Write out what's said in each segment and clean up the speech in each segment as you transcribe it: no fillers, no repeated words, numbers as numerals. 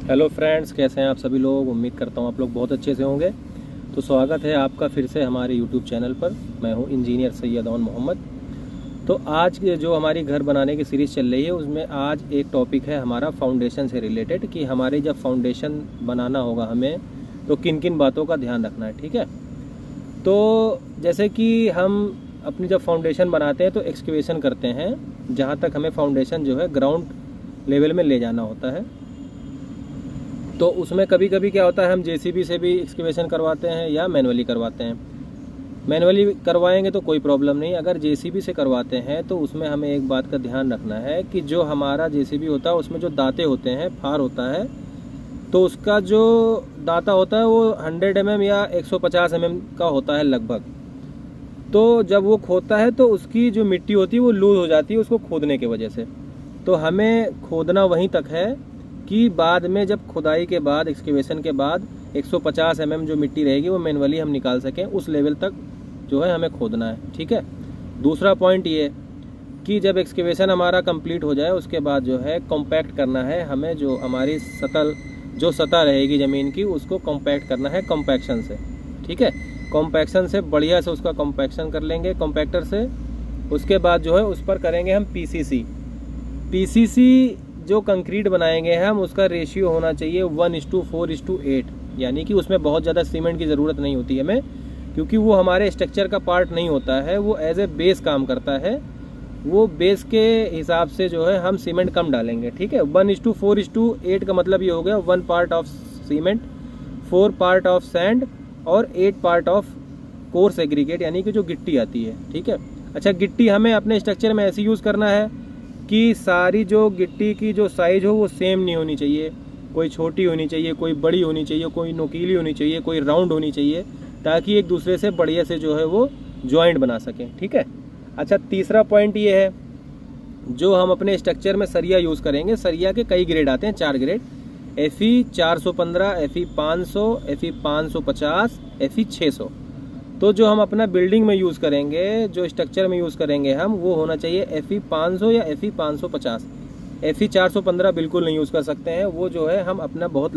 Hello friends, कैसे हैं आप सभी लोग। उम्मीद करता हूँ आप लोग बहुत अच्छे से होंगे। तो स्वागत है आपका फिर से हमारे यूट्यूब चैनल पर। मैं हूँ इंजीनियर सैयद ओन मोहम्मद। तो आज जो हमारी घर बनाने की सीरीज़ चल रही है उसमें आज एक टॉपिक है हमारा फाउंडेशन से रिलेटेड, कि हमारे जब फाउंडेशन बनाना होगा हमें तो किन किन बातों का ध्यान रखना है। ठीक है, तो जैसे कि हम अपनी जब फाउंडेशन बनाते हैं तो एक्सकेवेशन करते हैं, जहाँ तक हमें फाउंडेशन जो है ग्राउंड लेवल में ले जाना होता है। तो उसमें कभी कभी क्या होता है, हम जेसीबी से भी एक्सकेवेशन करवाते हैं या मैनुअली करवाते हैं। मैनुअली करवाएंगे तो कोई प्रॉब्लम नहीं, अगर जेसीबी से करवाते हैं तो उसमें हमें एक बात का ध्यान रखना है कि जो हमारा जेसीबी होता है उसमें जो दांते होते हैं, फार होता है, तो उसका जो दाता होता है वो 100 mm या 150 mm का होता है लगभग। तो जब वो खोदता है तो उसकी जो मिट्टी होती है वो लूज हो जाती है उसको खोदने की वजह से। तो हमें खोदना वहीं तक है कि बाद में जब खुदाई के बाद, एक्सकेवेशन के बाद 150 mm जो मिट्टी रहेगी वो मैनुअली हम निकाल सकें, उस लेवल तक जो है हमें खोदना है। ठीक है। दूसरा पॉइंट ये कि जब एक्सकेवेशन हमारा कंप्लीट हो जाए उसके बाद जो है कॉम्पैक्ट करना है हमें, जो हमारी सतह रहेगी ज़मीन की उसको कॉम्पैक्ट करना है कॉम्पैक्शन से। ठीक है, कॉम्पैक्शन से बढ़िया से उसका कॉम्पैक्शन कर लेंगे कॉम्पैक्टर से। उसके बाद जो है उस पर करेंगे हम पीसीसी जो कंक्रीट बनाएंगे हम, उसका रेशियो होना चाहिए 1:4:8, यानी कि उसमें बहुत ज़्यादा सीमेंट की ज़रूरत नहीं होती है हमें, क्योंकि वो हमारे स्ट्रक्चर का पार्ट नहीं होता है, वो एज ए बेस काम करता है। वो बेस के हिसाब से जो है हम सीमेंट कम डालेंगे। ठीक है, 1:4:8 का मतलब ये हो गया 1 part of cement, 4 part of sand और 8 पार्ट ऑफ कोर्स एग्रीगेट, यानी कि जो गिट्टी आती है। ठीक है। अच्छा, गिट्टी हमें अपने स्ट्रक्चर में ऐसी यूज़ करना है कि सारी जो गिट्टी की जो साइज़ हो वो सेम नहीं होनी चाहिए, कोई छोटी होनी चाहिए, कोई बड़ी होनी चाहिए, कोई नुकीली होनी चाहिए, कोई राउंड होनी चाहिए, ताकि एक दूसरे से बढ़िया से जो है वो जॉइंट बना सकें। ठीक है। अच्छा, तीसरा पॉइंट ये है, जो हम अपने स्ट्रक्चर में सरिया यूज़ करेंगे, सरिया के कई ग्रेड आते हैं, 4 grade, FE 415, FE 500, FE 550, FE 600। तो जो हम अपना बिल्डिंग में यूज़ करेंगे, जो स्ट्रक्चर में यूज़ करेंगे हम, वो होना चाहिए FE 500 या FE 550। FE 415 बिल्कुल नहीं यूज़ कर सकते हैं, वो जो है हम अपना बहुत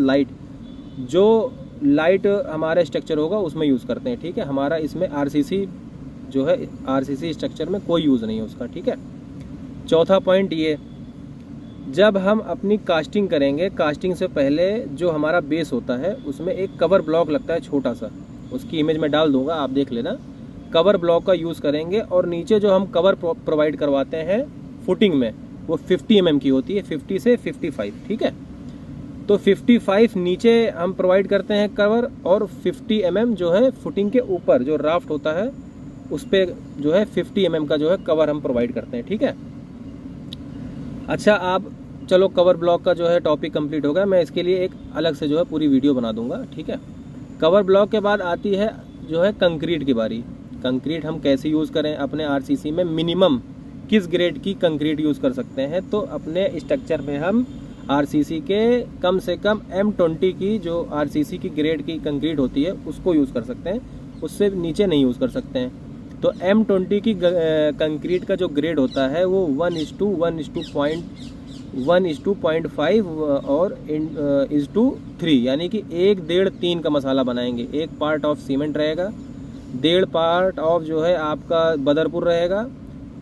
लाइट हमारा स्ट्रक्चर होगा उसमें यूज़ करते हैं। ठीक है, हमारा इसमें RCC जो है, RCC स्ट्रक्चर में कोई यूज़ नहीं है उसका। ठीक है। चौथा पॉइंट ये, जब हम अपनी कास्टिंग करेंगे, कास्टिंग से पहले जो हमारा बेस होता है उसमें एक कवर ब्लॉक लगता है छोटा सा, उसकी इमेज में डाल दूंगा, आप देख लेना। कवर ब्लॉक का यूज़ करेंगे और नीचे जो हम कवर प्रोवाइड करवाते हैं फुटिंग में, वो 50 mm की होती है, 50 से 55। ठीक है, तो 55 नीचे हम प्रोवाइड करते हैं कवर, और 50 mm जो है फुटिंग के ऊपर जो राफ्ट होता है उस पर जो है 50 mm का जो है कवर हम प्रोवाइड करते हैं। ठीक है। अच्छा, आप चलो, कवर ब्लॉक का जो है टॉपिक कंप्लीट हो गया, मैं इसके लिए एक अलग से जो है पूरी वीडियो बना दूंगा। ठीक है। कवर ब्लॉक के बाद आती है जो है कंक्रीट की बारी। कंक्रीट हम कैसे यूज़ करें अपने आरसीसी में, मिनिमम किस ग्रेड की कंक्रीट यूज़ कर सकते हैं। तो अपने स्ट्रक्चर में हम आरसीसी के कम से कम M20 की, जो आरसीसी की ग्रेड की कंक्रीट होती है, उसको यूज़ कर सकते हैं, उससे नीचे नहीं यूज़ कर सकते हैं। तो M20 की कंक्रीट का जो ग्रेड होता है वो 1:1:5 और 1:3, यानी कि 1.5-3 का मसाला बनाएंगे। 1 पार्ट ऑफ सीमेंट रहेगा, 1.5 पार्ट ऑफ जो है आपका बदरपुर रहेगा,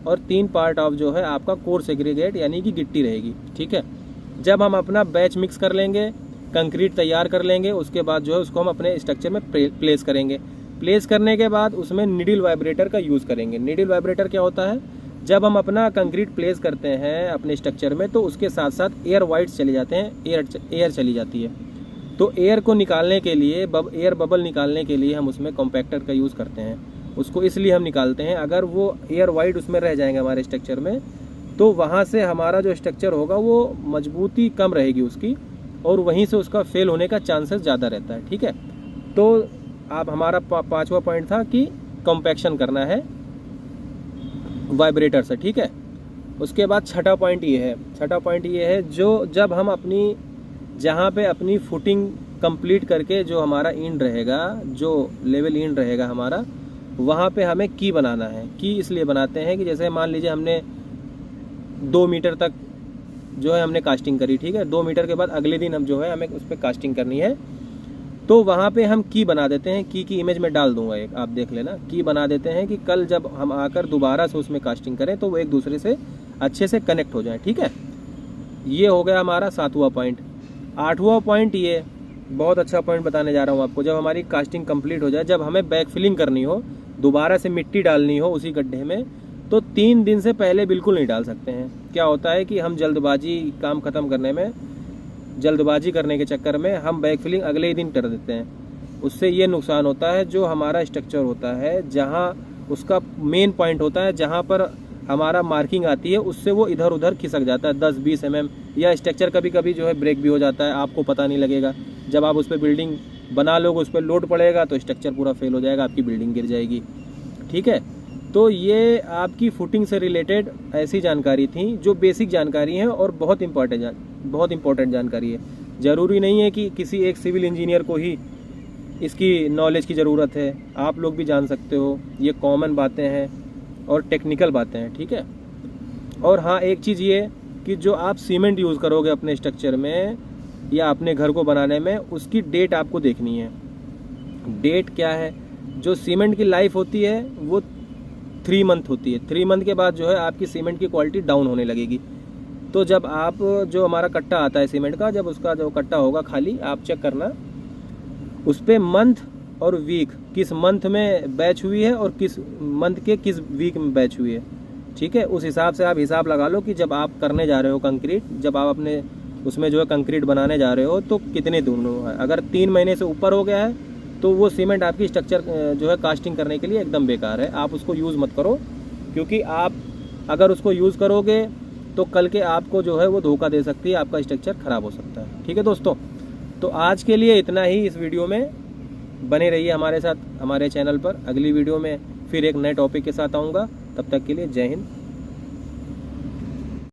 और 3 पार्ट ऑफ जो है आपका कोर्स एग्रीगेट यानी कि गिट्टी रहेगी। ठीक है। जब हम अपना बैच मिक्स कर लेंगे, कंक्रीट तैयार कर लेंगे, उसके बाद जो है उसको हम अपने स्ट्रक्चर में प्लेस करेंगे। प्लेस करने के बाद उसमें नीडल वाइब्रेटर का यूज़ करेंगे। नीडल वाइब्रेटर क्या होता है, जब हम अपना कंक्रीट प्लेस करते हैं अपने स्ट्रक्चर में तो उसके साथ साथ एयर वाइट्स चले जाते हैं, एयर चली जाती है। तो एयर को निकालने के लिए, एयर बबल निकालने के लिए हम उसमें कॉम्पैक्टर का यूज़ करते हैं। उसको इसलिए हम निकालते हैं, अगर वो एयर वाइट उसमें रह जाएंगे हमारे स्ट्रक्चर में तो वहाँ से हमारा जो स्ट्रक्चर होगा वो मजबूती कम रहेगी उसकी, और वहीं से उसका फेल होने का चांसेस ज़्यादा रहता है। ठीक है। तो आप, हमारा 5वां पॉइंट था कि कॉम्पैक्शन करना है वाइब्रेटर से। ठीक है। उसके बाद छठा पॉइंट ये है, जो जब हम अपनी, जहाँ पे अपनी फुटिंग कंप्लीट करके जो हमारा इंड रहेगा, जो लेवल इंड रहेगा हमारा, वहाँ पे हमें की बनाना है। की इसलिए बनाते हैं कि जैसे मान लीजिए हमने 2 मीटर तक जो है हमने कास्टिंग करी, ठीक है। 2 मीटर के बाद अगले दिन हम जो है हमें उस पर कास्टिंग करनी है। तो वहाँ पे हम की बना देते हैं, की इमेज में डाल दूंगा एक, आप देख लेना। की बना देते हैं कि कल जब हम आकर दोबारा से उसमें कास्टिंग करें तो वो एक दूसरे से अच्छे से कनेक्ट हो जाए, ठीक है। ये हो गया हमारा 7वां पॉइंट। 8वां पॉइंट, ये बहुत अच्छा पॉइंट बताने जा रहा हूँ आपको। जब हमारी कास्टिंग कंप्लीट हो जाए, जब हमें बैक फिलिंग करनी हो, दोबारा से मिट्टी डालनी हो उसी गड्ढे में, तो 3 दिन से पहले बिल्कुल नहीं डाल सकते हैं। क्या होता है कि हम जल्दबाजी, काम ख़त्म करने में जल्दबाजी करने के चक्कर में हम बैक फिलिंग अगले ही दिन कर देते हैं। उससे ये नुकसान होता है, जो हमारा स्ट्रक्चर होता है, जहाँ उसका मेन पॉइंट होता है, जहाँ पर हमारा मार्किंग आती है, उससे वो इधर उधर खिसक जाता है 10-20 mm, या स्ट्रक्चर कभी कभी जो है ब्रेक भी हो जाता है, आपको पता नहीं लगेगा। जब आप उस पर बिल्डिंग बना लोगे, उस पर लोड पड़ेगा तो स्ट्रक्चर पूरा फेल हो जाएगा, आपकी बिल्डिंग गिर जाएगी, ठीक है। तो ये आपकी फुटिंग से रिलेटेड ऐसी जानकारी थी जो बेसिक जानकारी है और बहुत इंपॉर्टेंट जानकारी है। ज़रूरी नहीं है कि किसी एक सिविल इंजीनियर को ही इसकी नॉलेज की ज़रूरत है, आप लोग भी जान सकते हो। ये कॉमन बातें हैं और टेक्निकल बातें हैं, ठीक है। और हाँ, एक चीज़ ये कि जो आप सीमेंट यूज़ करोगे अपने स्ट्रक्चर में या अपने घर को बनाने में, उसकी डेट आपको देखनी है। डेट क्या है? जो सीमेंट की लाइफ होती है वो 3 मंथ होती है। 3 मंथ के बाद जो है आपकी सीमेंट की क्वालिटी डाउन होने लगेगी। तो जब आप, जो हमारा कट्टा आता है सीमेंट का, जब उसका जो कट्टा होगा खाली, आप चेक करना उस पर मंथ और वीक, किस मंथ में बैच हुई है और किस मंथ के किस वीक में बैच हुई है, ठीक है। उस हिसाब से आप हिसाब लगा लो कि जब आप करने जा रहे हो कंक्रीट, जब आप अपने उसमें जो है कंक्रीट बनाने जा रहे हो, तो कितने दिन है। अगर 3 महीने से ऊपर हो गया है तो वो सीमेंट आपकी स्ट्रक्चर जो है कास्टिंग करने के लिए एकदम बेकार है, आप उसको यूज़ मत करो। क्योंकि आप अगर उसको यूज़ करोगे तो कल के आपको जो है वो धोखा दे सकती है, आपका स्ट्रक्चर ख़राब हो सकता है, ठीक है दोस्तों। तो आज के लिए इतना ही इस वीडियो में। बने रहिए हमारे साथ हमारे चैनल पर। अगली वीडियो में फिर एक नए टॉपिक के साथ आऊँगा। तब तक के लिए जय हिंद।